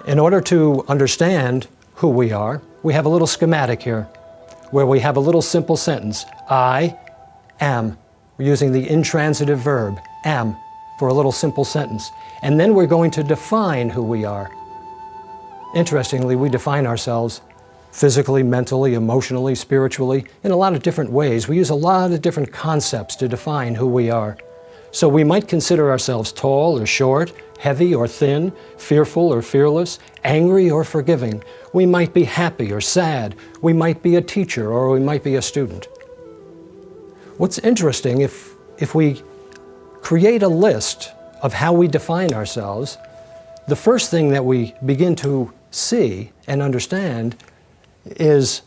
In order to understand who we are, we have a little schematic here where we have a little simple sentence, I am. We're using the intransitive verb, am, for a little simple sentence. And then we're going to define who we are. Interestingly, we define ourselves physically, mentally, emotionally, spiritually, in a lot of different ways. We use a lot of different concepts to define who we are. So we might consider ourselves tall or short, heavy or thin, fearful or fearless, angry or forgiving. We might be happy or sad. We might be a teacher or we might be a student. What's interesting, if we create a list of how we define ourselves, the first thing that we begin to see and understand is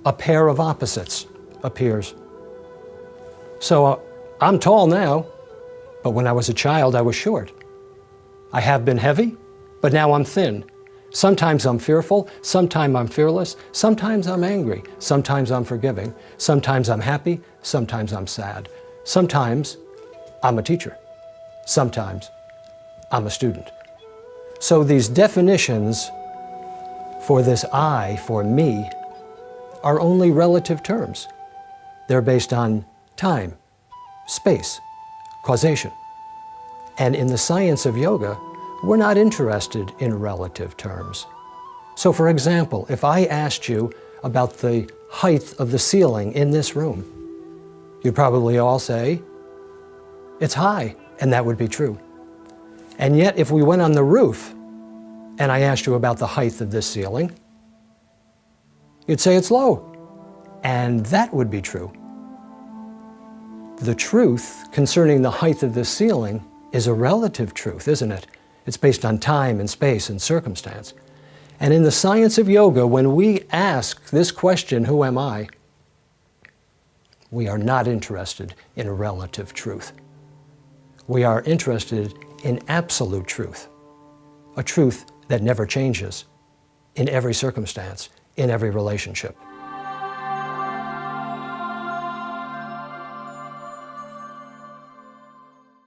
a pair of opposites appears. So I'm tall now, but when I was a child, I was short. I have been heavy, but now I'm thin. Sometimes I'm fearful, sometimes I'm fearless, sometimes I'm angry, sometimes I'm forgiving, sometimes I'm happy, sometimes I'm sad. Sometimes I'm a teacher, sometimes I'm a student. So these definitions for this I, for me, are only relative terms. They're based on time, space, causation. And in the science of yoga, we're not interested in relative terms. So for example, if I asked you about the height of the ceiling in this room, you'd probably all say, it's high, and that would be true. And yet if we went on the roof and I asked you about the height of this ceiling, you'd say it's low, and that would be true. The truth concerning the height of this ceiling is a relative truth, isn't it? It's based on time and space and circumstance. And in the science of yoga, when we ask this question, who am I? We are not interested in a relative truth. We are interested in absolute truth, a truth that never changes in every circumstance, in every relationship.